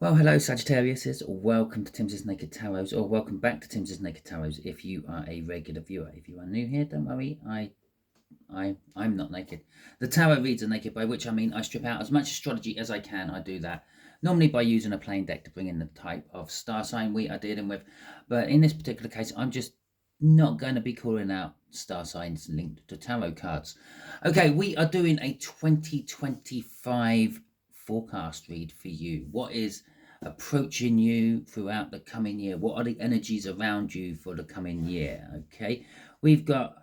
Well, hello Sagittariuses, welcome to Timsy Naked Tarot, or welcome back to Timsy Naked Tarot if you are a regular viewer. If you are new here, don't worry, I'm not naked. The tarot reads are naked, by which I mean I strip out as much astrology as I can. I do that normally by using a plain deck to bring in the type of star sign we are dealing with, but in this particular case I'm just not going to be calling out star signs linked to tarot cards. Okay, we are doing a 2025 forecast read for you. What is approaching you throughout the coming year? What are the energies around you for the coming year? Okay, we've got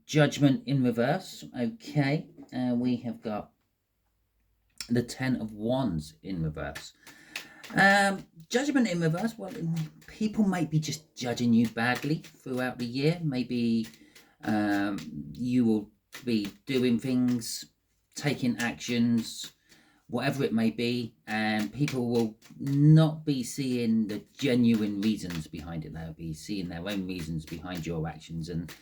Judgment in reverse. Okay, we have got the 10 of Wands in reverse. Judgment in reverse. Well, people might be just judging you badly throughout the year. Maybe you will be doing things, taking actions, whatever it may be, and people will not be seeing the genuine reasons behind it. They'll be seeing their own reasons behind your actions and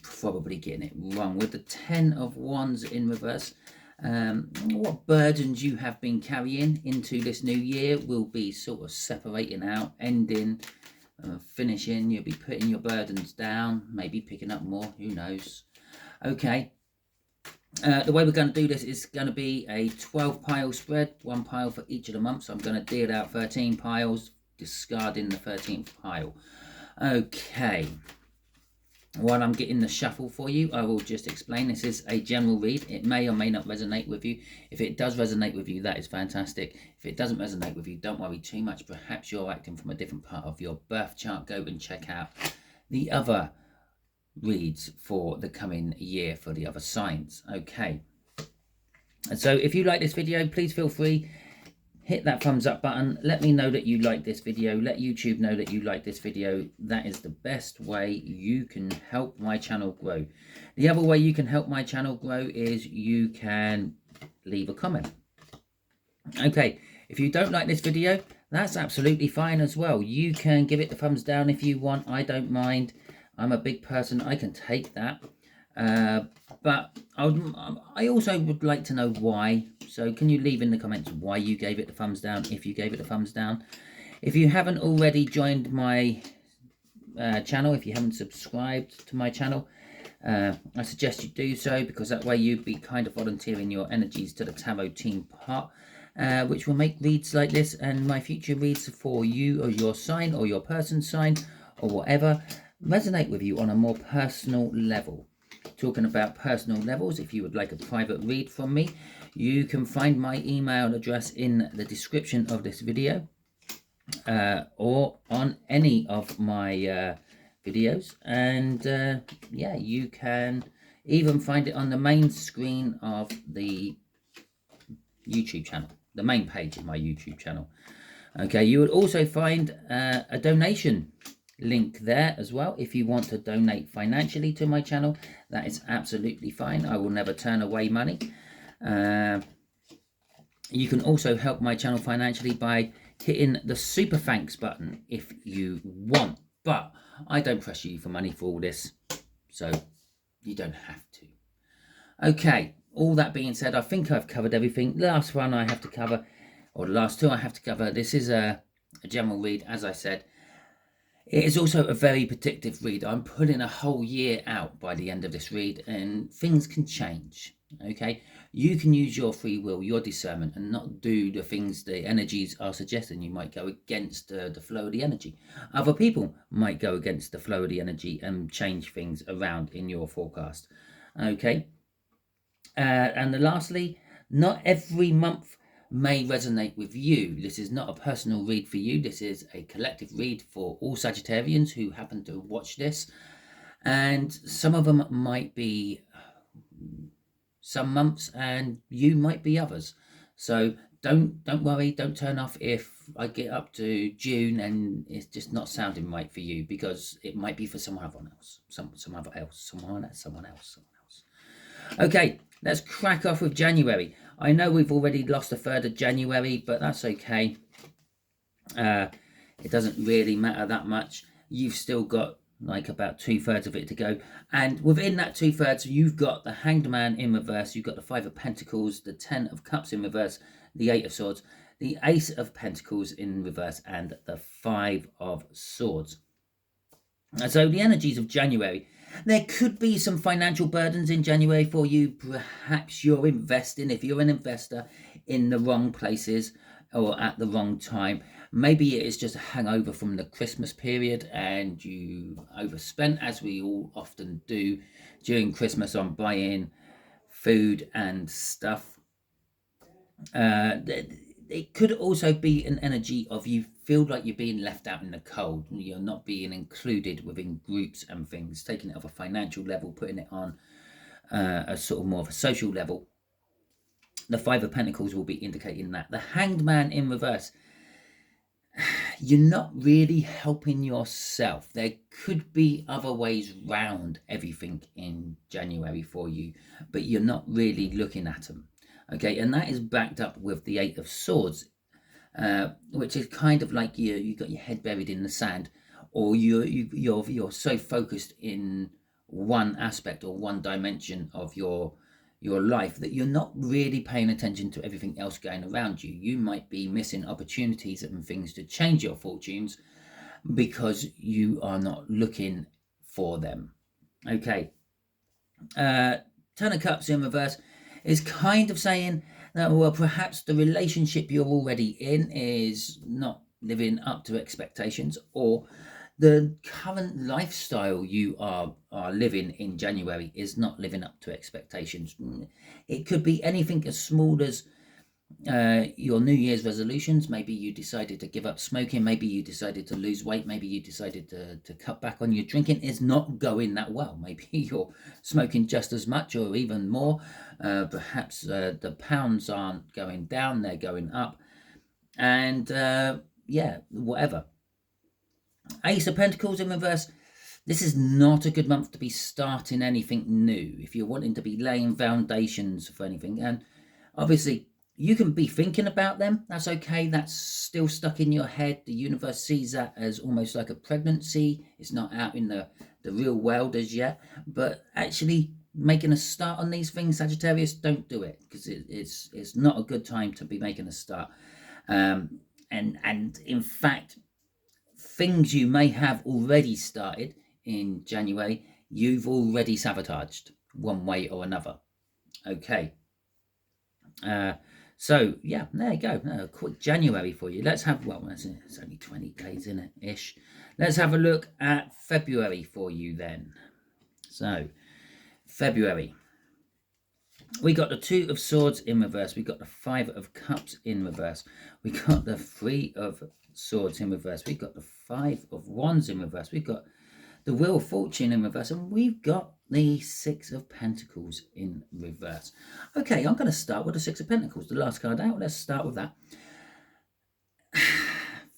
probably getting it wrong. With the 10 of Wands in reverse, what burdens you have been carrying into this new year will be sort of separating out, ending, finishing. You'll be putting your burdens down, maybe picking up more, who knows. Okay. The way we're going to do this is going to be a 12 pile spread, 1 pile for each of the months. I'm going to deal out 13 piles, discarding the 13th pile. Okay. While I'm getting the shuffle for you, I will just explain. This is a general read. It may or may not resonate with you. If it does resonate with you, that is fantastic. If it doesn't resonate with you, don't worry too much. Perhaps you're acting from a different part of your birth chart. Go and check out the other reads for the coming year for the other signs. Okay. And so if you like this video, please feel free, hit that thumbs up button. Let me know that you like this video. Let YouTube know that you like this video. That is the best way you can help my channel grow. The other way you can help my channel grow is you can leave a comment. Okay, if you don't like this video, that's absolutely fine as well. You can give it the thumbs down if you want. I don't mind. I'm a big person. I can take that. But I also would like to know why. So can you leave in the comments why you gave it the thumbs down, if you gave it the thumbs down. If you haven't already joined my channel, if you haven't subscribed to my channel, I suggest you do so, because that way you'd be kind of volunteering your energies to the tarot team part, which will make reads like this and my future reads for you or your sign or your person's sign or whatever resonate with you on a more personal level. Talking about personal levels, if you would like a private read from me, you can find my email address in the description of this video, or on any of my videos, and yeah, you can even find it on the main screen of the YouTube channel, the main page of my YouTube channel. Okay, you would also find a donation link there as well. If you want to donate financially to my channel, that is absolutely fine. I will never turn away money. You can also help my channel financially by hitting the super thanks button if you want, but I don't pressure you for money for all this, so you don't have to. Okay, all that being said, I think I've covered everything. Last one I have to cover, or the last two I have to cover. This is a general read, as I said. It is also a very predictive read. I'm putting a whole year out by the end of this read, and things can change. Okay, you can use your free will, your discernment, and not do the things the energies are suggesting. You might go against the flow of the energy. Other people might go against the flow of the energy and change things around in your forecast. Okay, and lastly, not every month may resonate with you. This is not a personal read for you. This is a collective read for all Sagittarians who happen to watch this, and some of them might be some months and you might be others. So don't worry, don't turn off if I get up to June and it's just not sounding right for you, because it might be for someone else. Someone else. Okay, let's crack off with January. I know we've already lost a third of January, but that's okay. It doesn't really matter that much. You've still got like about 2/3 of it to go, and within that 2/3 you've got the Hanged Man in reverse, you've got the 5 of Pentacles, the 10 of Cups in reverse, the 8 of Swords. the Ace of Pentacles in reverse, and the Five of Swords. So the energies of January, there could be some financial burdens in January for you. Perhaps you're investing, if you're an investor, in the wrong places or at the wrong time. Maybe it is just a hangover from the Christmas period and you overspent, as we all often do during Christmas, on buying food and stuff. It could also be an energy of you feel like you're being left out in the cold. You're not being included within groups and things, taking it off a financial level, putting it on a sort of more of a social level. The Five of Pentacles will be indicating that. The Hanged Man in reverse, you're not really helping yourself. There could be other ways round everything in January for you, but you're not really looking at them. Okay, and that is backed up with the Eight of Swords, which is kind of like you got your head buried in the sand, or you're so focused in one aspect or one dimension of your life that you're not really paying attention to everything else going around you. You might be missing opportunities and things to change your fortunes because you are not looking for them. Okay, Ten of Cups in reverse is kind of saying that, well, perhaps the relationship you're already in is not living up to expectations, or the current lifestyle you are living in January is not living up to expectations. It could be anything as small as your New Year's resolutions. Maybe you decided to give up smoking. Maybe you decided to lose weight. Maybe you decided to cut back on your drinking. It's not going that well. Maybe you're smoking just as much or even more. Perhaps the pounds aren't going down, they're going up. And yeah, whatever. Ace of Pentacles in reverse. This is not a good month to be starting anything new if you're wanting to be laying foundations for anything. And obviously, you can be thinking about them. That's okay. That's still stuck in your head. The universe sees that as almost like a pregnancy. It's not out in the real world as yet. But actually making a start on these things, Sagittarius, don't do it, because it's not a good time to be making a start. And in fact, things you may have already started in January, you've already sabotaged one way or another. Okay. So yeah, there you go. A quick January for you. Let's have, well, it's only 20 days in it ish. Let's have a look at February for you then. So February, we got the Two of Swords in reverse. We got the Five of Cups in reverse. We got the Three of Swords in reverse. We got the Five of Wands in reverse. We've got the Wheel of Fortune in reverse, and we've got the Six of Pentacles in reverse. Okay, I'm going to start with the Six of Pentacles, the last card out. Let's start with that.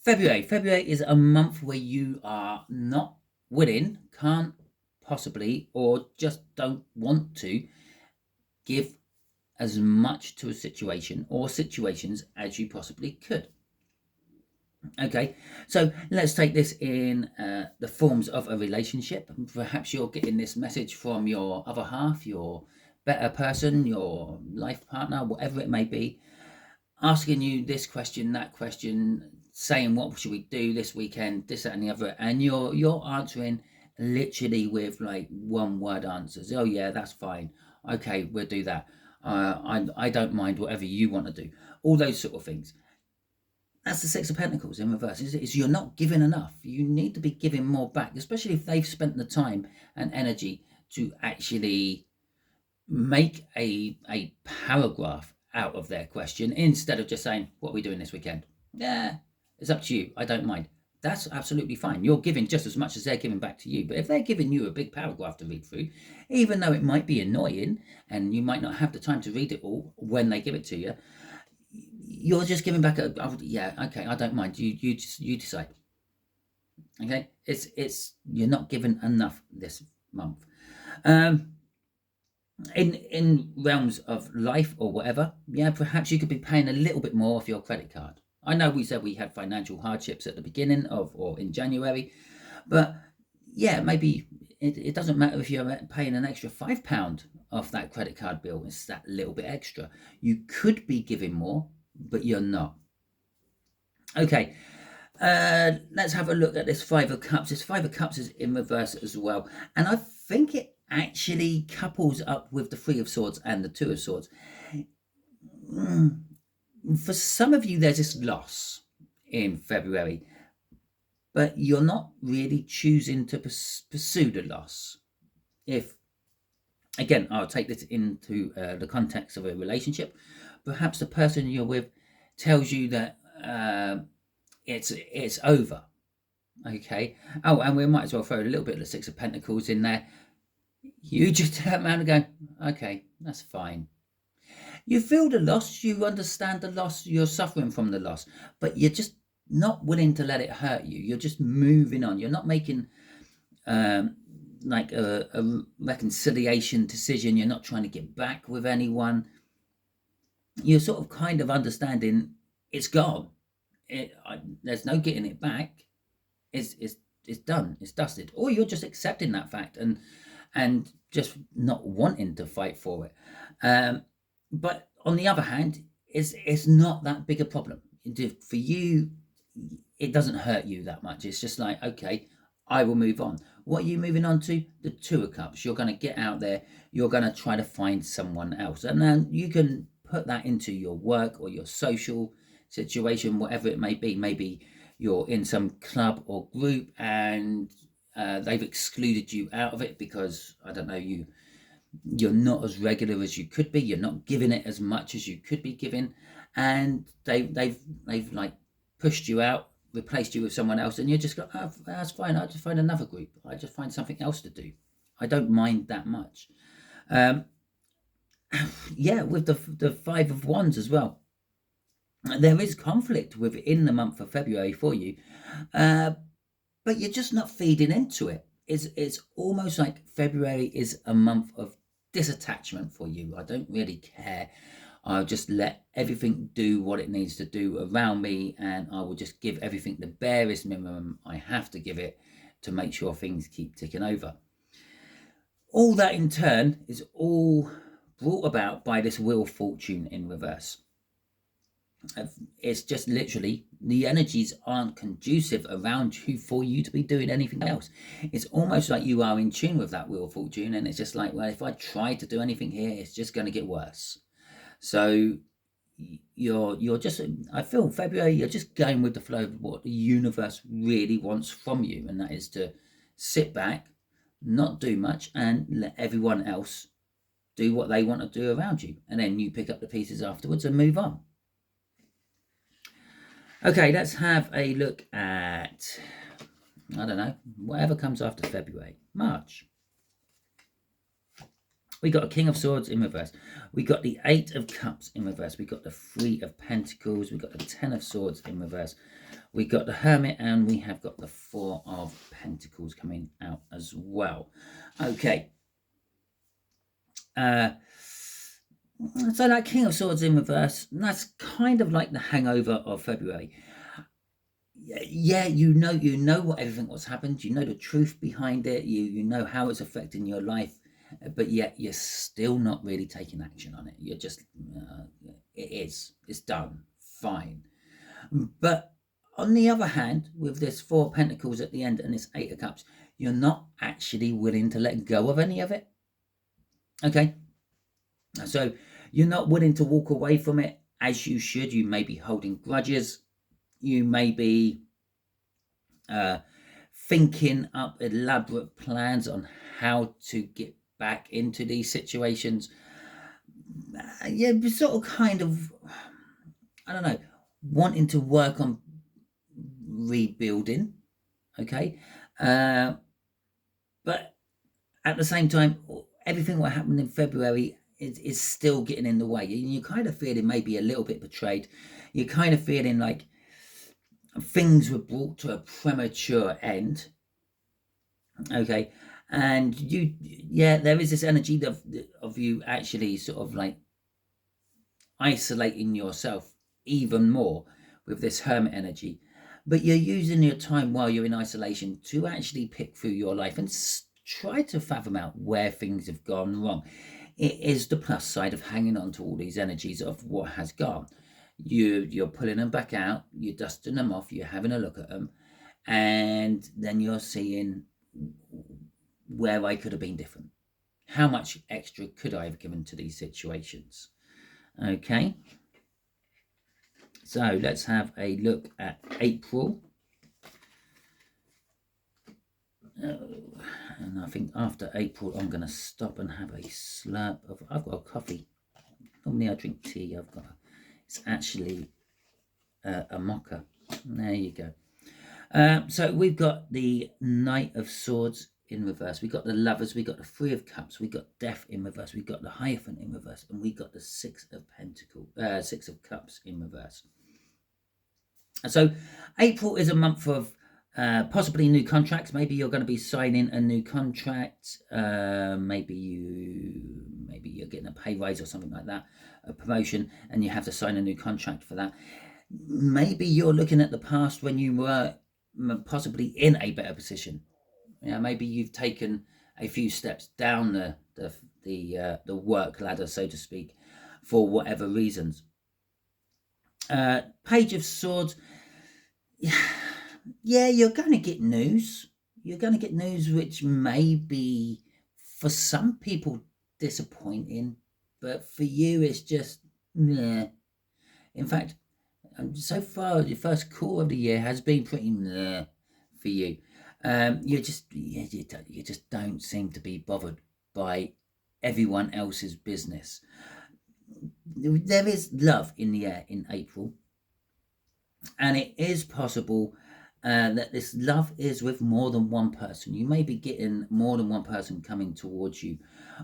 February is a month where you are not willing, can't possibly, or just don't want to give as much to a situation or situations as you possibly could. Okay, so let's take this in the forms of a relationship. Perhaps you're getting this message from your other half, your better person, your life partner, whatever it may be, asking you this question, that question, saying what should we do this weekend, this, that, and the other, and you're answering literally with like one word answers. Oh yeah, that's fine. Okay, we'll do that. I don't mind, whatever you want to do. All those sort of things. That's the Six of Pentacles in reverse. Is you're not giving enough. You need to be giving more back, especially if they've spent the time and energy to actually make a paragraph out of their question, instead of just saying, what are we doing this weekend? Yeah, it's up to you. I don't mind. That's absolutely fine. You're giving just as much as they're giving back to you. But if they're giving you a big paragraph to read through, even though it might be annoying and you might not have the time to read it all when they give it to you, you're just giving back a, oh, yeah, okay, I don't mind. You decide. Okay, it's you're not giving enough this month. In realms of life or whatever, yeah, perhaps you could be paying a little bit more off your credit card. I know we said we had financial hardships at the beginning of, or in January, but yeah, maybe it doesn't matter if you're paying an extra £5 off that credit card bill. It's that little bit extra. You could be giving more, but you're not. Okay, let's have a look at this Five of Cups. This Five of Cups is in reverse as well, and I think it actually couples up with the Three of Swords and the Two of Swords. For some of you, there's this loss in February, but you're not really choosing to pursue the loss. If, again, I'll take this into the context of a relationship, perhaps the person you're with tells you that it's over. Okay. Oh, and we might as well throw a little bit of the Six of Pentacles in there. You just turn around and go, okay, that's fine. You feel the loss, you understand the loss, you're suffering from the loss, but you're just not willing to let it hurt you. You're just moving on. You're not making like a reconciliation decision. You're not trying to get back with anyone. You're sort of kind of understanding it's gone. There's no getting it back. It's done. It's dusted. Or you're just accepting that fact and just not wanting to fight for it. But on the other hand, it's not that big a problem. For you, it doesn't hurt you that much. It's just like, okay, I will move on. What are you moving on to? The Two of Cups. You're going to get out there. You're going to try to find someone else. And then you can put that into your work or your social situation, whatever it may be. Maybe you're in some club or group and they've excluded you out of it because, I don't know, you're not as regular as you could be. You're not giving it as much as you could be giving, and they've like pushed you out, replaced you with someone else, and you just go, oh, that's fine. I'll just find another group. I just find something else to do. I don't mind that much. Yeah, with the Five of Wands as well. There is conflict within the month of February for you, but you're just not feeding into it. It's almost like February is a month of disattachment for you. I don't really care. I'll just let everything do what it needs to do around me, and I will just give everything the barest minimum I have to give it to make sure things keep ticking over. All that in turn is all brought about by this Wheel of Fortune in reverse. It's just literally the energies aren't conducive around you for you to be doing anything else. It's almost like you are in tune with that Wheel of Fortune, and it's just like, well, if I try to do anything here, it's just going to get worse. So you're just, I feel February, you're just going with the flow of what the universe really wants from you, and that is to sit back, not do much, and let everyone else do what they want to do around you, and then you pick up the pieces afterwards and move on. Okay, let's have a look at, I don't know, whatever comes after February. March. We got a King of Swords in reverse. We got the Eight of Cups in reverse. We got the Three of Pentacles. We got the Ten of Swords in reverse. We got the Hermit, and we have got the Four of Pentacles coming out as well. Okay. So that King of Swords in reverse, that's kind of like the hangover of February. Yeah, you know what everything what's happened. You know the truth behind it. You know how it's affecting your life, but yet you're still not really taking action on it. You're just, it's done, fine. But on the other hand, with this Four of Pentacles at the end and this Eight of Cups, you're not actually willing to let go of any of it. Okay. So you're not willing to walk away from it as you should. You may be holding grudges. You may be thinking up elaborate plans on how to get back into these situations. Yeah, sort of kind of, I don't know, wanting to work on rebuilding. Okay. But at the same time, everything what happened in February is still getting in the way. And you're kind of feeling maybe a little bit betrayed. You're kind of feeling like things were brought to a premature end. Okay. And there is this energy of you actually sort of like isolating yourself even more with this Hermit energy. But you're using your time while you're in isolation to actually pick through your life and try to fathom out where things have gone wrong. It is the plus side of hanging on to all these energies of what has gone. You're pulling them back out, you're dusting them off, you're having a look at them, and then you're seeing where I could have been different. How much extra could I have given to these situations? Okay. So let's have a look at April. And I think after April, I'm going to stop and have a slurp of. I've got a coffee. Normally I drink tea. It's actually a mocha. There you go. So we've got the Knight of Swords in reverse. We've got the Lovers. We've got the Three of Cups. We've got Death in reverse. We've got the Hierophant in reverse, and we've got the Six of Cups in reverse. So April is a month of possibly new contracts. Maybe you're going to be signing a new contract. Maybe you're getting a pay rise or something like that, a promotion, and you have to sign a new contract for that. Maybe you're looking at the past when you were possibly in a better position. Maybe you've taken a few steps down the work ladder, so to speak, for whatever reasons. Page of Swords. Yeah, you're going to get news. You're going to get news which may be, for some people, disappointing, but for you, it's just, meh. In fact, so far, the first quarter of the year has been pretty meh for you. You just don't seem to be bothered by everyone else's business. There is love in the air in April, and it is possible that this love is with more than one person. You may be getting more than one person coming towards you,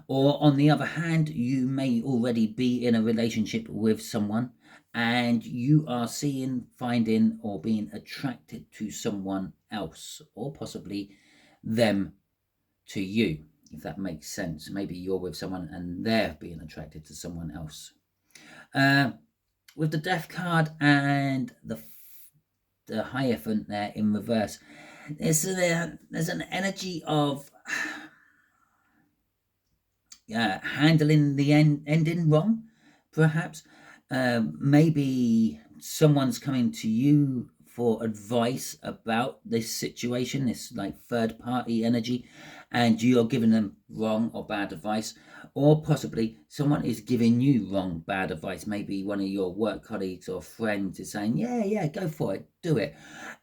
or on the other hand, you may already be in a relationship with someone and you are finding or being attracted to someone else, or possibly them to you, if that makes sense. Maybe you're with someone and they're being attracted to someone else. With the Death card and the Hierophant there in reverse, there's an energy of handling the ending wrong, perhaps. Maybe someone's coming to you for advice about this situation, this like third party energy, and you're giving them wrong or bad advice, or possibly someone is giving you wrong, bad advice. Maybe one of your work colleagues or friends is saying, yeah, go for it, do it.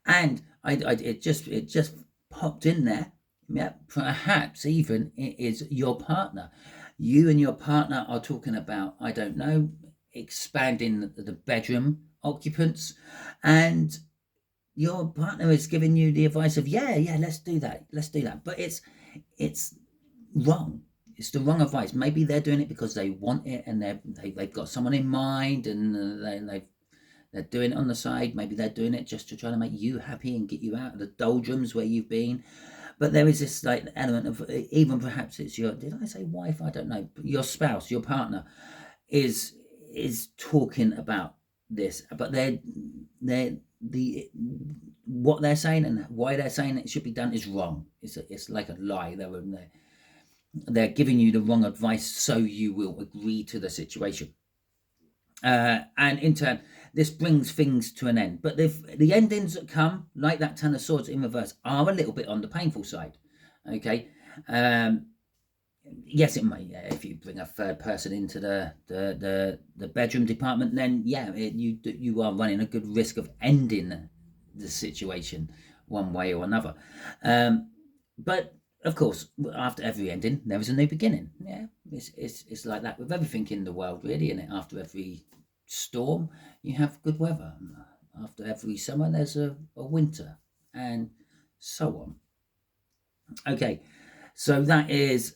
And it just popped in there. Yeah, perhaps even it is your partner. You and your partner are talking about, I don't know, expanding the bedroom occupants, and your partner is giving you the advice of yeah, let's do that, but it's wrong. It's the wrong advice. Maybe they're doing it because they want it, and they've got someone in mind, and they're doing it on the side. Maybe they're doing it just to try to make you happy and get you out of the doldrums where you've been. But there is this like element of, even perhaps it's your, did I say wife? I don't know. Your spouse, your partner is talking about this, but what they're saying and why they're saying it should be done is wrong. It's like a lie. They're giving you the wrong advice so you will agree to the situation. And in turn, this brings things to an end. But the endings that come, like that Ten of Swords in reverse, are a little bit on the painful side. Okay. Yes, it may. If you bring a third person into the bedroom department, then you are running a good risk of ending the situation one way or another. But of course, after every ending, there is a new beginning. Yeah, it's like that with everything in the world, really, isn't it? After every storm, you have good weather. After every summer, there's a winter, and so on. Okay, so that is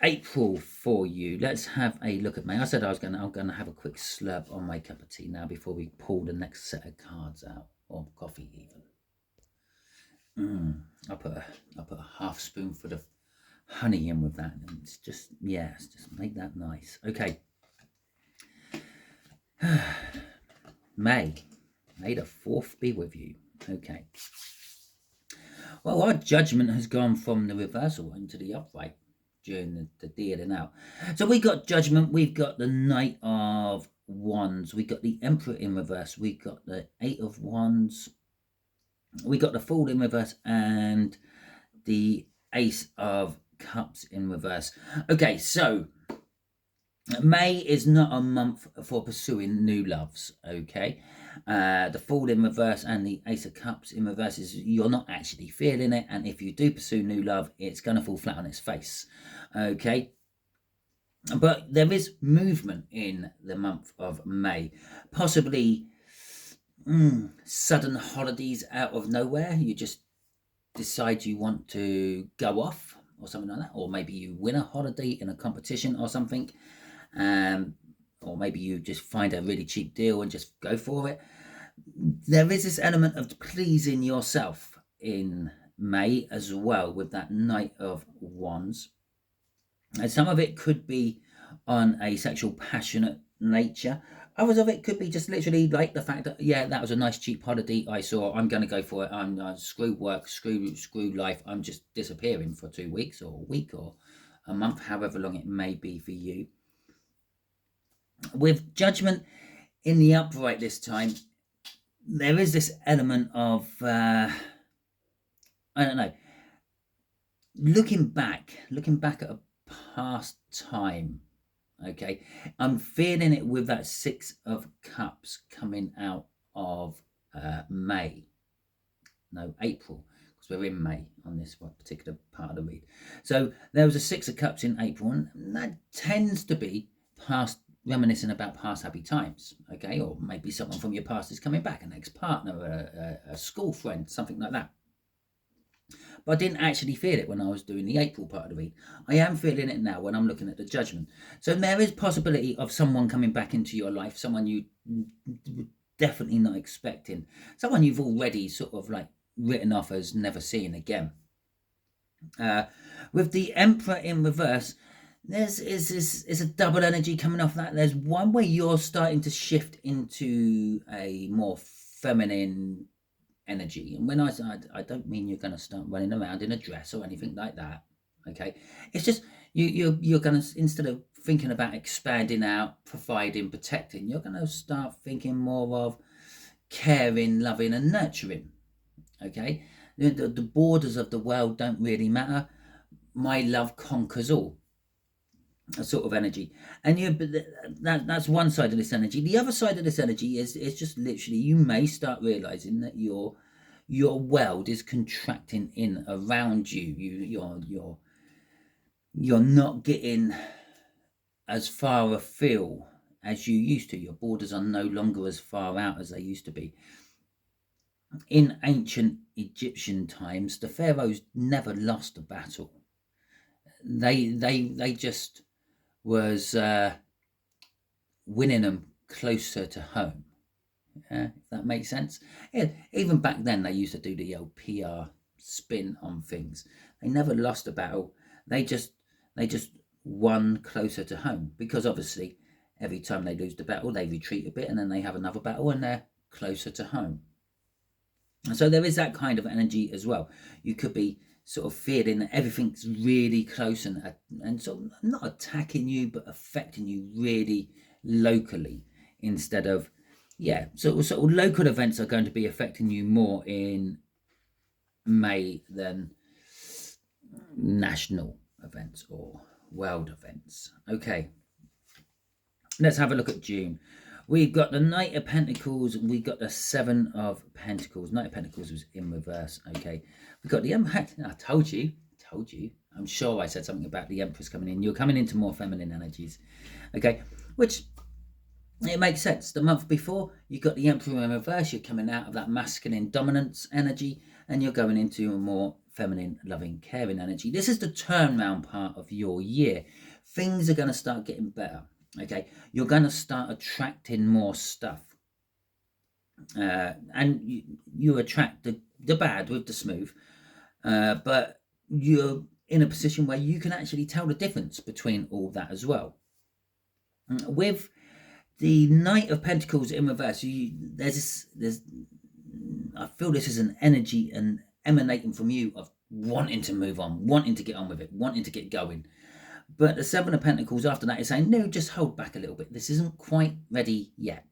April for you. Let's have a look at May. I said I'm gonna have a quick slurp on my cup of tea now before we pull the next set of cards out, or coffee even. I'll put a half spoonful of honey in with that, and it's just make that nice. Okay. May the 4th be with you. Okay. Well, our judgment has gone from the reversal into the upright during the deal and out. So we got judgment. We've got the Knight of Wands, we got the Emperor in reverse, we got the Eight of Wands, we got the Fool in reverse, and the Ace of Cups in reverse. Okay, so May is not a month for pursuing new loves, okay? The Fool in reverse and the Ace of Cups in reverse is you're not actually feeling it, and if you do pursue new love, it's going to fall flat on its face, okay? But there is movement in the month of May, possibly sudden holidays out of nowhere. You just decide you want to go off or something like that, or maybe you win a holiday in a competition or something, or maybe you just find a really cheap deal and just go for it. There is this element of pleasing yourself in May as well with that Knight of Wands, and some of it could be on a sexual passionate nature. Others of it could be just literally like the fact that, yeah, that was a nice cheap holiday I saw, I'm going to go for it, I'm screw work, screw life, I'm just disappearing for 2 weeks or a week or a month, however long it may be for you. With Judgment in the upright this time, there is this element of, I don't know, looking back at a past time. Okay, I'm feeling it with that Six of Cups coming out of April, because we're in May on this particular part of the read. So there was a Six of Cups in April, and that tends to be reminiscing about past happy times, okay? Or maybe someone from your past is coming back, an ex-partner, a school friend, something like that. But I didn't actually feel it when I was doing the April part of the read. I am feeling it now when I'm looking at the Judgment. So there is possibility of someone coming back into your life, someone you definitely not expecting, someone you've already sort of like written off as never seeing again. With the Emperor in reverse, there's a double energy coming off that. There's one where you're starting to shift into a more feminine energy, and when I don't mean you're going to start running around in a dress or anything like that, okay? It's just you're going to, instead of thinking about expanding out, providing, protecting, you're going to start thinking more of caring, loving and nurturing, okay? The borders of the world don't really matter. My love conquers all, a sort of energy. And that's one side of this energy. The other side of this energy is just literally, you may start realizing that your world is contracting in around you. You're not getting as far afield as you used to. Your borders are no longer as far out as they used to be. In ancient Egyptian times, the pharaohs never lost a battle. They just was winning them closer to home. If that makes sense. Yeah, even back then they used to do the old PR spin on things. They never lost a battle. They just won closer to home, because obviously every time they lose the battle they retreat a bit and then they have another battle and they're closer to home. And so there is that kind of energy as well. You could be sort of feeling that everything's really close and sort of not attacking you but affecting you really locally, instead of, yeah, sort of local events are going to be affecting you more in May than national events or world events. Okay, let's have a look at June. We've got the Knight of Pentacles, we got the Seven of Pentacles. Knight of Pentacles was in reverse, okay. We've got the Empress. I told you. I'm sure I said something about the Empress coming in. You're coming into more feminine energies, okay, which it makes sense. The month before, you got the Emperor in reverse. You're coming out of that masculine dominance energy and you're going into a more feminine, loving, caring energy. This is the turnaround part of your year. Things are going to start getting better. Okay, you're going to start attracting more stuff, and you attract the bad with the smooth, but you're in a position where you can actually tell the difference between all that as well. With the Knight of Pentacles in reverse, I feel this is an energy and emanating from you of wanting to move on, wanting to get on with it, wanting to get going. But the Seven of Pentacles after that is saying, no, just hold back a little bit. This isn't quite ready yet.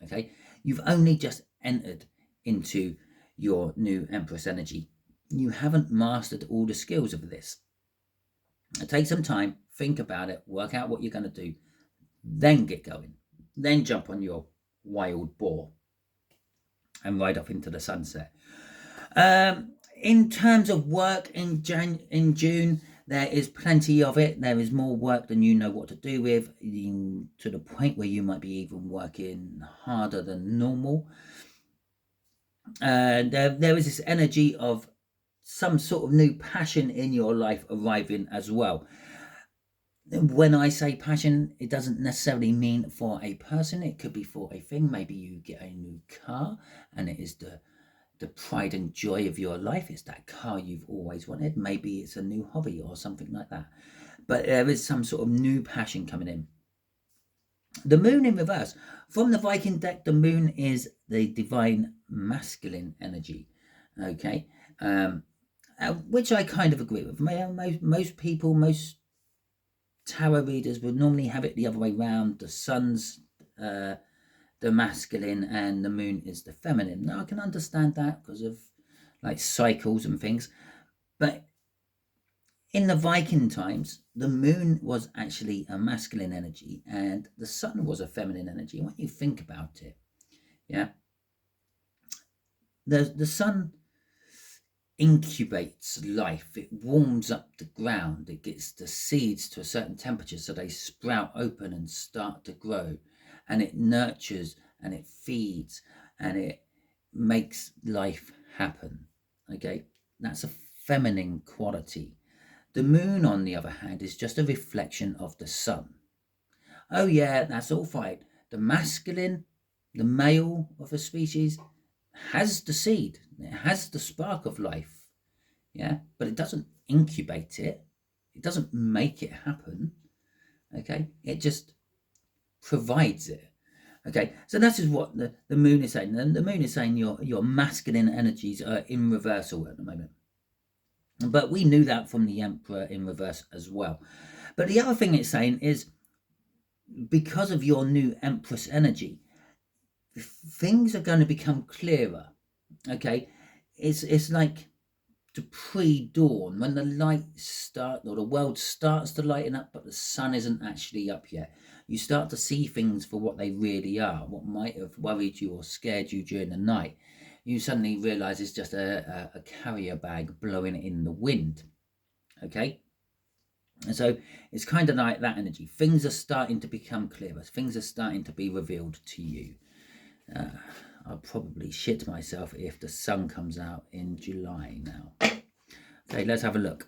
Okay, you've only just entered into your new Empress energy. You haven't mastered all the skills of this. Take some time, think about it, work out what you're going to do, then get going. Then jump on your wild boar and ride off into the sunset. In terms of work in June, there is plenty of it. There is more work than you know what to do with, to the point where you might be even working harder than normal. There is this energy of some sort of new passion in your life arriving as well. When I say passion, it doesn't necessarily mean for a person. It could be for a thing. Maybe you get a new car and it is the pride and joy of your life. It's that car you've always wanted. Maybe it's a new hobby or something like that. But there is some sort of new passion coming in. The moon in reverse. From the Viking deck, the moon is the divine masculine energy. Okay. Which I kind of agree with. Most people, most tarot readers would normally have it the other way around. The sun's the masculine and the moon is the feminine. Now I can understand that because of like cycles and things, but in the Viking times, the moon was actually a masculine energy and the sun was a feminine energy. When you think about it, yeah, the sun incubates life. It warms up the ground. It gets the seeds to a certain temperature so they sprout open and start to grow, and it nurtures and it feeds and it makes life happen. Okay, that's a feminine quality. The moon, on the other hand, is just a reflection of the sun. Oh yeah, that's all fine. The masculine, the male of a species, has the seed. It has the spark of life. Yeah, but it doesn't incubate it. It doesn't make it happen. Okay, it just provides it. Okay, so that is what the moon is saying. And the moon is saying your masculine energies are in reversal at the moment. But we knew that from the Emperor in reverse as well. But the other thing it's saying is, because of your new Empress energy, things are going to become clearer. Okay, it's like to pre-dawn, when the light starts, or the world starts to lighten up, but the sun isn't actually up yet. You start to see things for what they really are. What might have worried you or scared you during the night, you suddenly realize it's just a carrier bag blowing in the wind. Okay, and so it's kind of like that energy. Things are starting to become clearer. Things are starting to be revealed to you. I'll probably shit myself if the sun comes out in July now. Okay, let's have a look.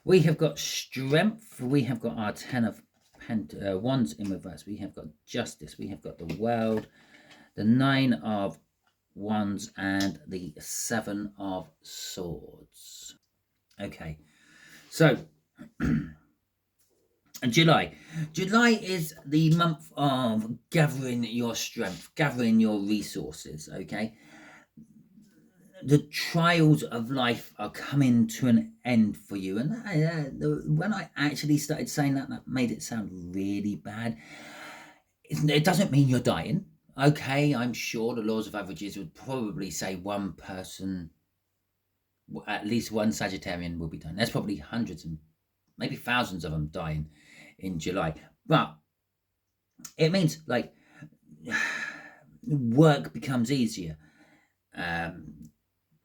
We have got strength. We have got our 10 of wands in reverse. We have got justice. We have got the world, the 9 of wands, and the 7 of swords. Okay, so July is the month of gathering your strength, gathering your resources. Okay, the trials of life are coming to an end for you. And when I actually started saying that made it sound really bad. It doesn't mean you're dying. Okay, I'm sure the laws of averages would probably say one person, at least one Sagittarian, will be dying. There's probably hundreds and maybe thousands of them dying in July. But it means like work becomes easier.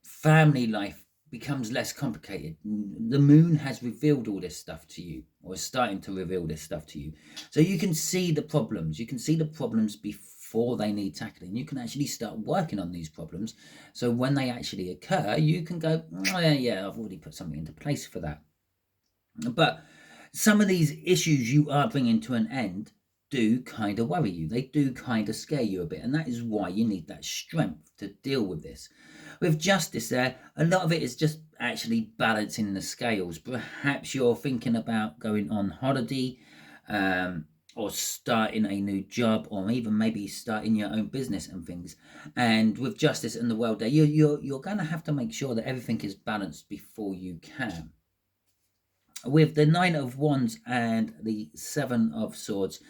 Family life becomes less complicated. The moon has revealed all this stuff to you, or is starting to reveal this stuff to you. So you can see the problems. You can see the problems before they need tackling. You can actually start working on these problems. So when they actually occur, you can go, oh, yeah, I've already put something into place for that. But some of these issues you are bringing to an end do kind of worry you. They do kind of scare you a bit. And that is why you need that strength to deal with this. With justice there, a lot of it is just actually balancing the scales. Perhaps you're thinking about going on holiday, or starting a new job, or even maybe starting your own business and things. And with justice in the world there, you're going to have to make sure that everything is balanced before you can. with the Nine of Wands and the Seven of Swords,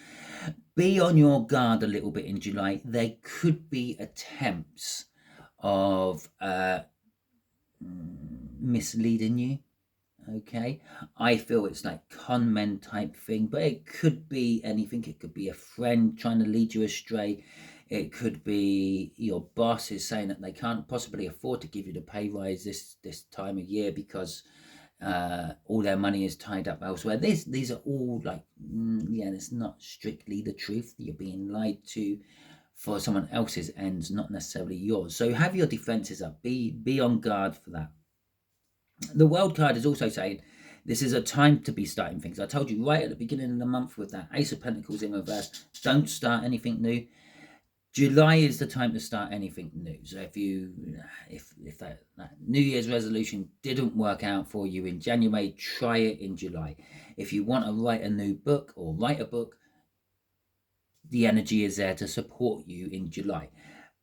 be on your guard a little bit in July. There could be attempts of misleading you. Okay, I feel it's like con men type thing, but it could be anything. It could be a friend trying to lead you astray. It could be your boss is saying that they can't possibly afford to give you the pay rise this time of year because all their money is tied up elsewhere. These are all like yeah, it's not strictly the truth. You're being lied to for someone else's ends, not necessarily yours. So have your defenses up. Be on guard for that. The World card is also saying this is a time to be starting things. I told you right at the beginning of the month with that Ace of Pentacles in reverse, don't start anything new. July is the time to start anything new. So if that New Year's resolution didn't work out for you in January, try it in July. If you want to write a new book or write a book, the energy is there to support you in July.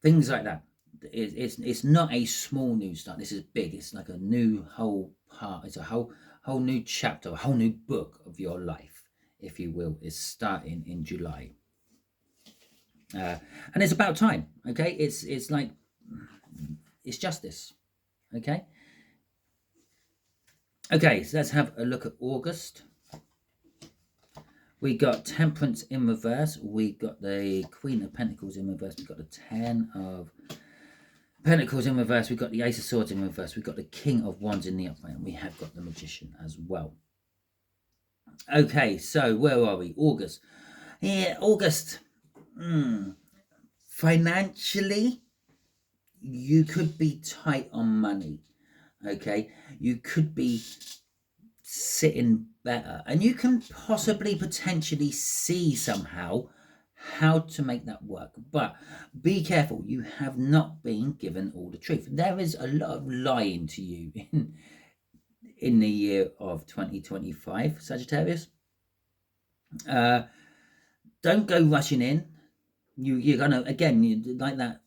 Things like that. It's not a small new start. This is big. It's like a new whole part. It's a whole new chapter, a whole new book of your life, if you will, is starting in July. And it's about time. Okay, it's like it's justice. Okay. Okay, so let's have a look at August. We got Temperance in reverse. We got the Queen of Pentacles in reverse. We got the Ten of Pentacles in reverse. We got the Ace of Swords in reverse. We got the King of Wands in the upright, and we have got the Magician as well. Okay, so where are we? August. Yeah, August. Financially, you could be tight on money. Okay, you could be sitting better, and you can possibly potentially see somehow how to make that work, but be careful. You have not been given all the truth. There is a lot of lying to you in the year of 2025, Sagittarius. Don't go rushing in. You're gonna, again, like that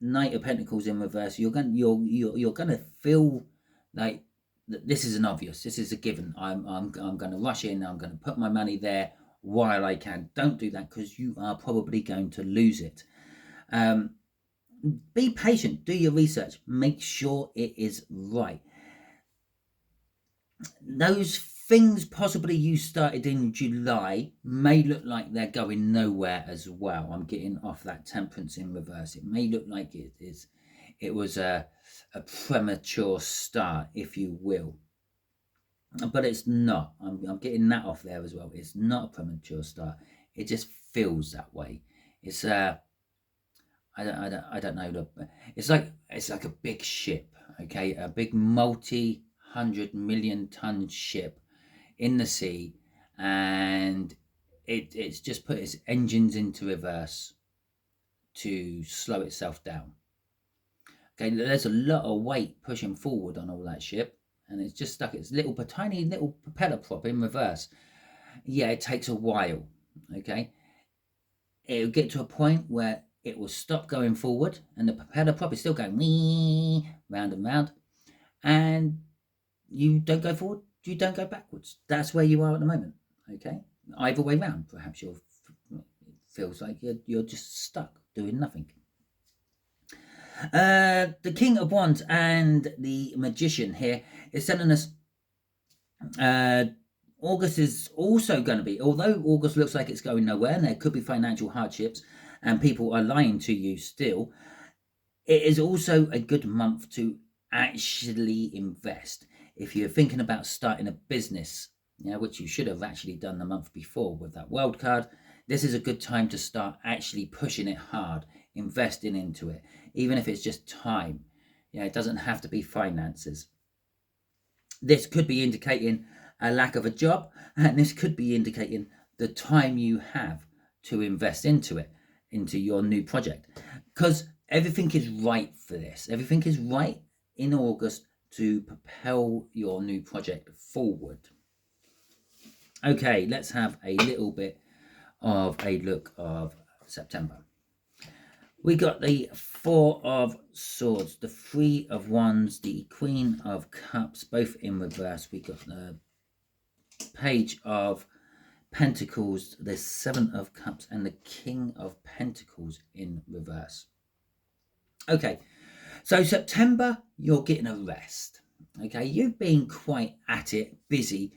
Knight of Pentacles in reverse, you're gonna feel like this is an obvious, this is a given. I'm gonna rush in, I'm gonna put my money there while I can. Don't do that, because you are probably going to lose it. Be patient, do your research, make sure it is right. Those things possibly you started in July may look like they're going nowhere as well. I'm getting off that Temperance in reverse. It may look like it was a premature start, if you will, but it's not. I'm getting that off there as well. It's not a premature start. It just feels that way. It's I don't know. It's like a big ship. Okay, a big multi-100-million-ton ship in the sea, and it's just put its engines into reverse to slow itself down. Okay, there's a lot of weight pushing forward on all that ship, and it's just stuck its tiny little propeller prop in reverse. Yeah, it takes a while. Okay, it'll get to a point where it will stop going forward, and the propeller prop is still going round and round, and you don't go forward, you don't go backwards. That's where you are at the moment. Okay, either way round. Perhaps it feels like you're just stuck doing nothing. The King of Wands and the Magician here is telling us August is also going to be, although August looks like it's going nowhere and there could be financial hardships and people are lying to you still, it is also a good month to actually invest. If you're thinking about starting a business, which you should have actually done the month before with that World card, this is a good time to start actually pushing it hard, investing into it, even if it's just time. It doesn't have to be finances. This could be indicating a lack of a job, and this could be indicating the time you have to invest into it, into your new project, because everything is right for this. Everything is right in August to propel your new project forward. Okay, let's have a little bit of a look of September. We got the Four of Swords, the Three of Wands, the Queen of Cups, both in reverse. We got the Page of Pentacles, the Seven of Cups, and the King of Pentacles in reverse. Okay, so September, you're getting a rest. Okay, you've been quite at it, busy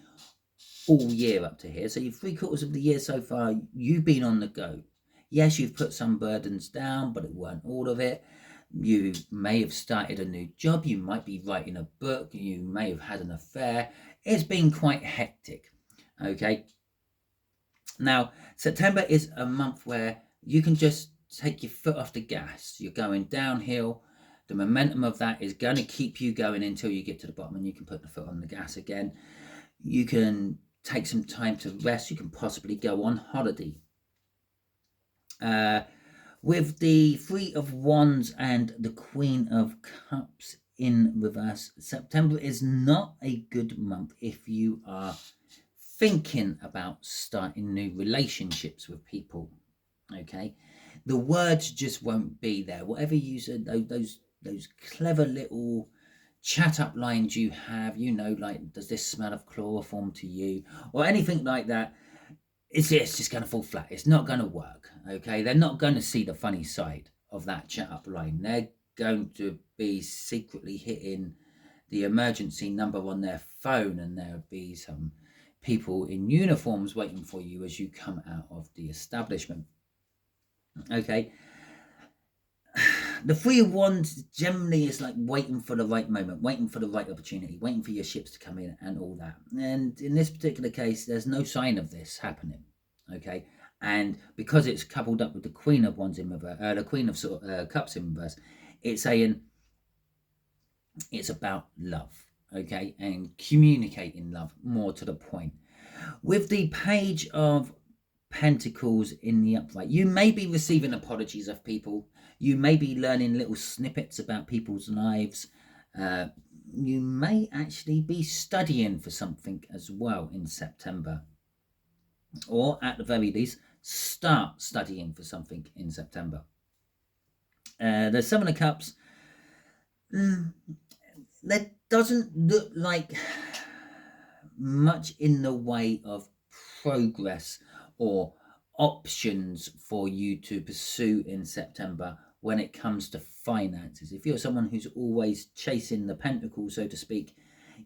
all year up to here. So you're 3/4 of the year so far, you've been on the go. Yes, you've put some burdens down, but it weren't all of it. You may have started a new job. You might be writing a book. You may have had an affair. It's been quite hectic. Okay. Now, September is a month where you can just take your foot off the gas. You're going downhill. The momentum of that is going to keep you going until you get to the bottom and you can put the foot on the gas again. You can take some time to rest. You can possibly go on holiday. With the Three of Wands and the Queen of Cups in reverse, September is not a good month if you are thinking about starting new relationships with people. Okay, the words just won't be there. Whatever you said, those clever little chat up lines you have, like, does this smell of chloroform to you, or anything like that, it's just going to fall flat. It's not going to work. Okay, they're not going to see the funny side of that chat up line. They're going to be secretly hitting the emergency number on their phone, and there'll be some people in uniforms waiting for you as you come out of the establishment. Okay, the Three of Wands generally is like waiting for the right moment, waiting for the right opportunity, waiting for your ships to come in and all that. And in this particular case, there's no sign of this happening. Okay, and because it's coupled up with the Queen of Wands in reverse, the Queen of Cups in reverse, it's saying it's about love. Okay, and communicating love more to the point. With the Page of Pentacles in the upright, you may be receiving apologies of people. You may be learning little snippets about people's lives. You may actually be studying for something as well in September, or at the very least start studying for something in September. The Seven of Cups, there doesn't look like much in the way of progress or options for you to pursue in September when it comes to finances. If you're someone who's always chasing the pentacle, so to speak,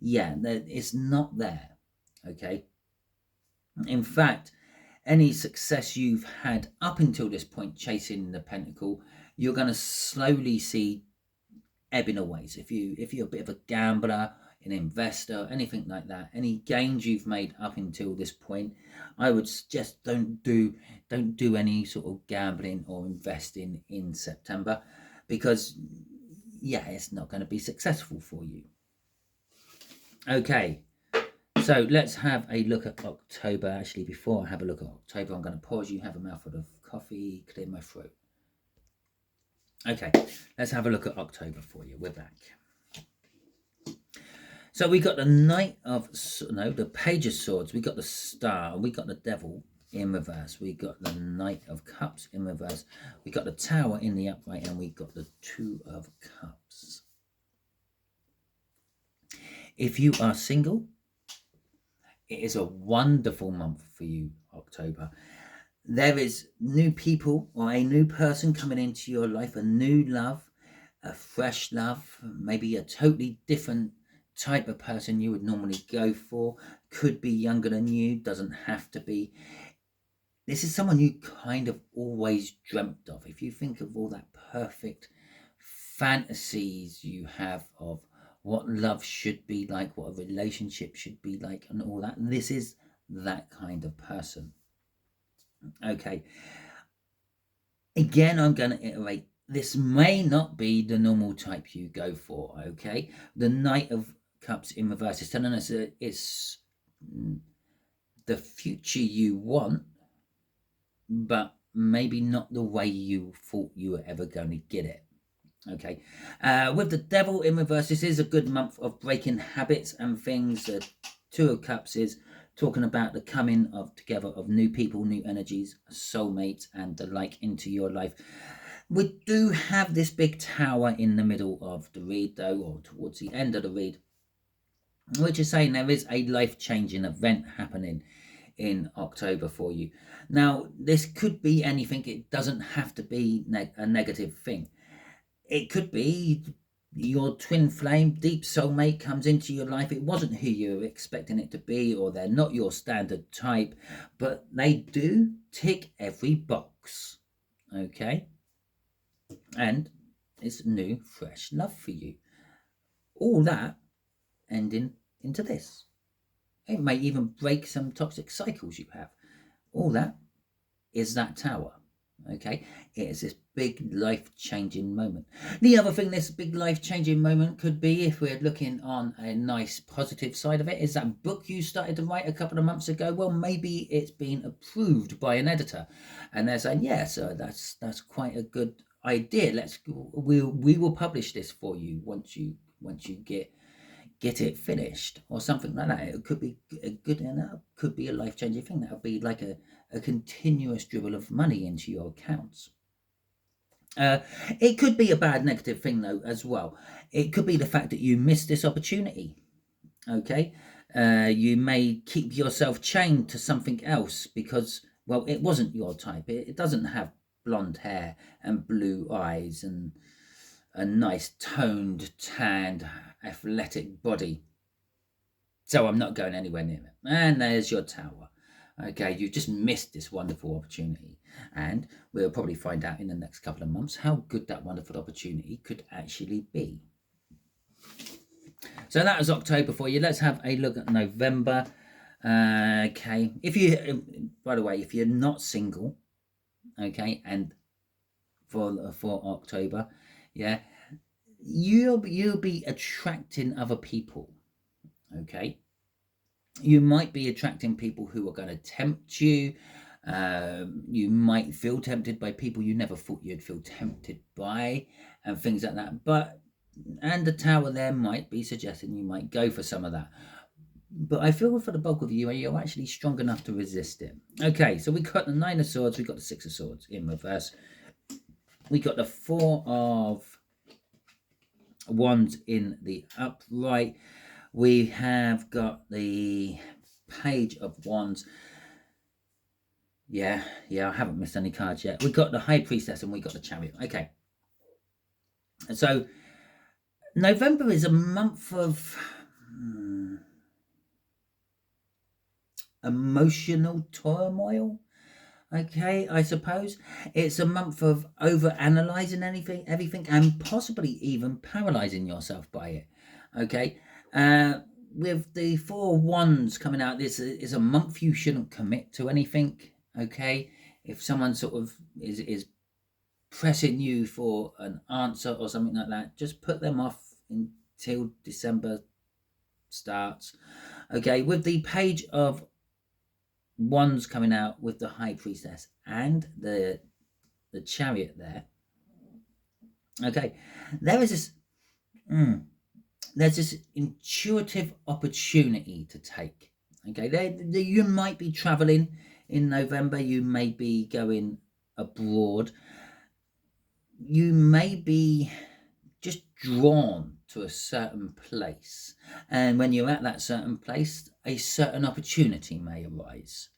it's not there. Okay, in fact, any success you've had up until this point chasing the pentacle, you're going to slowly see ebbing away. So if you're a bit of a gambler, an investor, anything like that, any gains you've made up until this point, I would suggest don't do any sort of gambling or investing in September, because it's not going to be successful for you. Okay, so let's have a look at October. Actually, before I have a look at October, I'm going to pause you, have a mouthful of coffee, clear my throat. Okay, let's have a look at October for you. We're back. So we got the the Page of Swords, we got the Star, we got the Devil in reverse, we got the Knight of Cups in reverse, we got the Tower in the upright, and we got the Two of Cups. If you are single, it is a wonderful month for you, October. There is new people or a new person coming into your life, a new love, a fresh love, maybe a totally different type of person you would normally go for. Could be younger than you, doesn't have to be. This is someone you kind of always dreamt of. If you think of all that perfect fantasies you have of what love should be like, what a relationship should be like, and all that, this is that kind of person. Okay, again, I'm going to iterate, this may not be the normal type you go for. Okay, the Knight of Cups in reverse is telling us that it's the future you want, but maybe not the way you thought you were ever going to get it. Okay, with the Devil in reverse, this is a good month of breaking habits and things. The Two of Cups is talking about the coming of together of new people, new energies, soulmates, and the like into your life. We do have this big Tower in the middle of the read, though, or towards the end of the read. which is saying there is a life-changing event happening in October for you. Now, this could be anything. It doesn't have to be a negative thing. It could be your twin flame, deep soulmate comes into your life. It wasn't who you were expecting it to be, or they're not your standard type, but they do tick every box. Okay? And it's new, fresh love for you. All that ending into this. It may even break some toxic cycles you have. All that is that tower. Okay, it is this big life-changing moment. The other thing this big life-changing moment could be, if we're looking on a nice positive side of it, is that book you started to write a couple of months ago. Well, maybe it's been approved by an editor, and they're saying, yeah, so that's quite a good idea. We will publish this for you once you get it finished, or something like that. It could be a good, and that could be a life-changing thing. That would be like a continuous dribble of money into your accounts. It could be a bad negative thing though as well. It could be the fact that you missed this opportunity. Okay, you may keep yourself chained to something else because, well, it wasn't your type. It doesn't have blonde hair and blue eyes and a nice toned, tanned, athletic body. So I'm not going anywhere near it. And there's your tower. Okay, you just missed this wonderful opportunity. And we'll probably find out in the next couple of months how good that wonderful opportunity could actually be. So that was October for you. Let's have a look at November. Okay, if you, by the way, if you're not single, okay, and for October, yeah, you'll be attracting other people. Okay, you might be attracting people who are going to tempt you. You might feel tempted by people you never thought you'd feel tempted by, and things like that. And the tower there might be suggesting you might go for some of that. But I feel for the bulk of you, you're actually strong enough to resist it. Okay, so we got the Nine of Swords, we got the Six of Swords in reverse. We got the Four of Wands in the upright. We have got the Page of Wands. Yeah, I haven't missed any cards yet. We got the High Priestess and we got the Chariot. Okay. So November is a month of emotional turmoil. Okay, I suppose it's a month of over analyzing everything, and possibly even paralyzing yourself by it. Okay, with the Four of Wands coming out, this is a month you shouldn't commit to anything. Okay, if someone sort of is pressing you for an answer or something like that, just put them off until December starts. Okay, with the Page of Wands coming out, with the High Priestess and the Chariot there. Okay, there is this there's this intuitive opportunity to take. Okay, you might be traveling in November, you may be going abroad, you may be just drawn to a certain place, and when you're at that certain place, a certain opportunity may arise.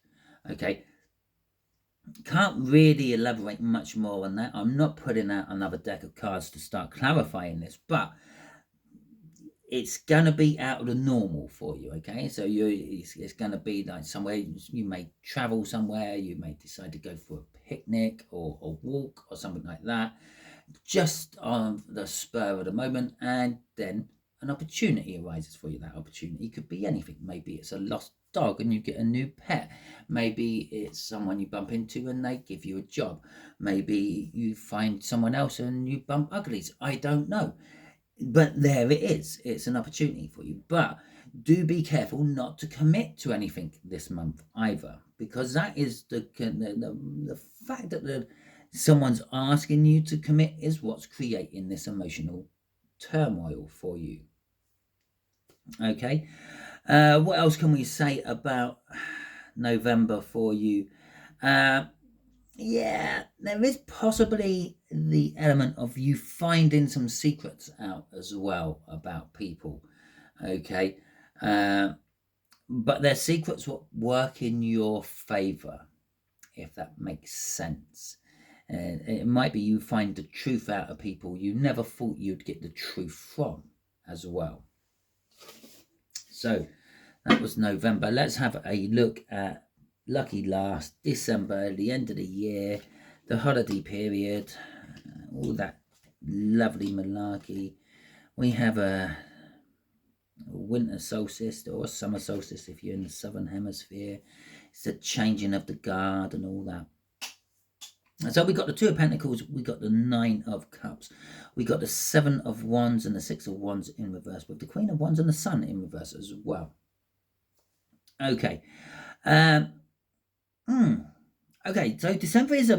Okay, can't really elaborate much more on that. I'm not putting out another deck of cards to start clarifying this, but it's going to be out of the normal for you. Okay, so it's going to be like somewhere you may travel somewhere, you may decide to go for a picnic or a walk or something like that, just on the spur of the moment, and then an opportunity arises for you. That opportunity could be anything. Maybe it's a lost dog and you get a new pet. Maybe it's someone you bump into and they give you a job. Maybe you find someone else and you bump uglies. I don't know, but there it is. It's an opportunity for you. But do be careful not to commit to anything this month either, because that is the fact that someone's asking you to commit is what's creating this emotional turmoil for you. Okay, what else can we say about November for you? Yeah, there is possibly the element of you finding some secrets out as well about people. Okay, But their secrets will work in your favor, if that makes sense. And it might be you find the truth out of people you never thought you'd get the truth from as well. So that was November. Let's have a look at lucky last, December, the end of the year, the holiday period, all that lovely malarkey. We have a winter solstice or a summer solstice if you're in the southern hemisphere. It's the changing of the guard and all that. And so we got the Two of Pentacles, we got the Nine of Cups, we got the Seven of Wands and the Six of Wands in reverse, with the Queen of Wands and the Sun in reverse as well. Okay. Okay, so December is a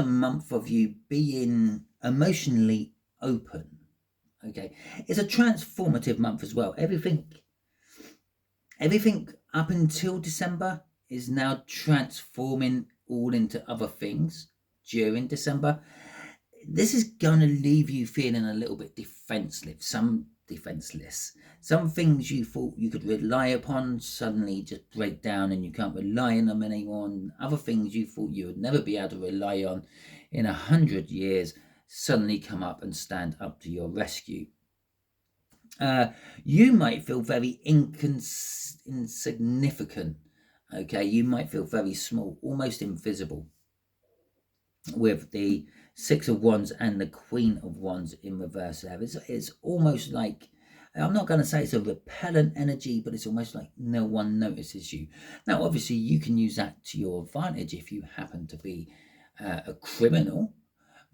month of you being emotionally open. Okay, it's a transformative month as well. Everything up until December is now transforming all into other things during December. This is going to leave you feeling a little bit defenseless. Some things you thought you could rely upon suddenly just break down and you can't rely on them anymore. And other things you thought you would never be able to rely on in 100 years suddenly come up and stand up to your rescue. You might feel very insignificant. Okay, you might feel very small, almost invisible, with the Six of Wands and the Queen of Wands in reverse there. It's almost like, I'm not going to say it's a repellent energy, but it's almost like no one notices you. Now, obviously, you can use that to your advantage if you happen to be a criminal,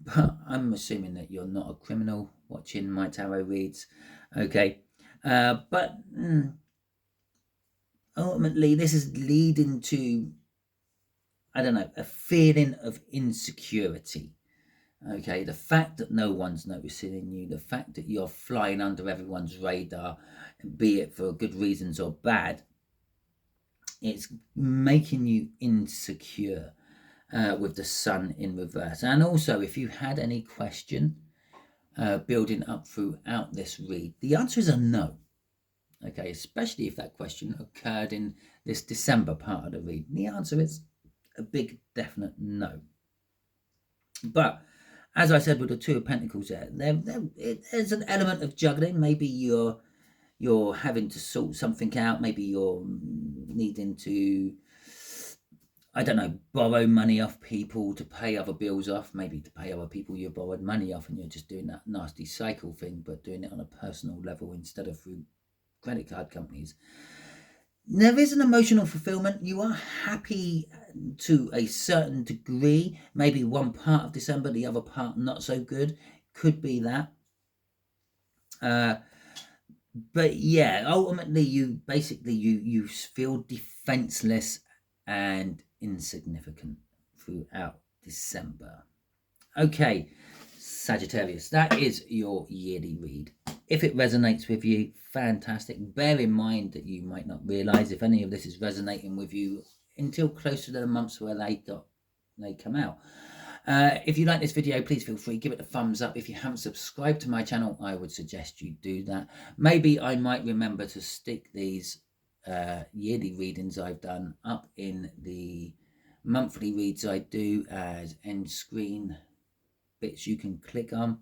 but I'm assuming that you're not a criminal watching my tarot reads. Okay, but ultimately, this is leading to, I don't know, a feeling of insecurity. Okay, the fact that no one's noticing you, the fact that you're flying under everyone's radar, be it for good reasons or bad, it's making you insecure with the Sun in reverse. And also, if you had any question building up throughout this read, the answer is a no. Okay, especially if that question occurred in this December part of the read. The answer is a big definite no. But as I said with the Two of Pentacles there's an element of juggling. Maybe you're having to sort something out. Maybe you're needing to, I don't know, borrow money off people to pay other bills off. Maybe to pay other people you borrowed money off, and you're just doing that nasty cycle thing, but doing it on a personal level instead of through credit card companies. There is an emotional fulfillment. You are happy to a certain degree. Maybe one part of December, the other part not so good. Could be that. But yeah, ultimately you feel defenseless and insignificant throughout December. Okay, Sagittarius, that is your yearly read. If it resonates with you, fantastic. Bear in mind that you might not realize if any of this is resonating with you until closer to the months where they come out. If you like this video, please feel free, give it a thumbs up. If you haven't subscribed to my channel, I would suggest you do that. Maybe I might remember to stick these yearly readings I've done up in the monthly reads I do as end screen bits you can click on.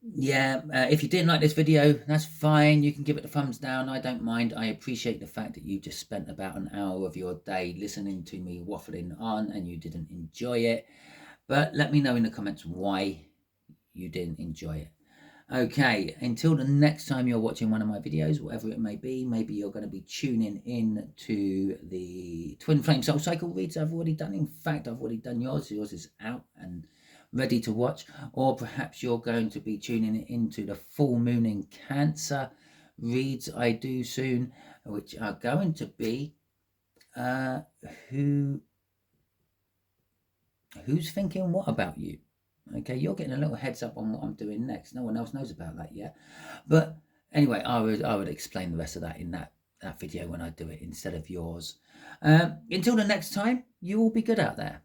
If you didn't like this video, that's fine. You can give it a thumbs down. I don't mind. I appreciate the fact that you just spent about an hour of your day listening to me waffling on and you didn't enjoy it. But let me know in the comments why you didn't enjoy it. Okay, until the next time you're watching one of my videos, whatever it may be, maybe you're going to be tuning in to the Twin Flame Soul Cycle reads I've already done. In fact, I've already done yours. Yours is out and ready to watch. Or perhaps you're going to be tuning into the full moon in Cancer reads I do soon, which are going to be who's thinking what about you. Okay, you're getting a little heads up on what I'm doing next. No one else knows about that yet. But anyway, I would explain the rest of that in that video when I do it instead of yours. Until the next time, you all be good out there.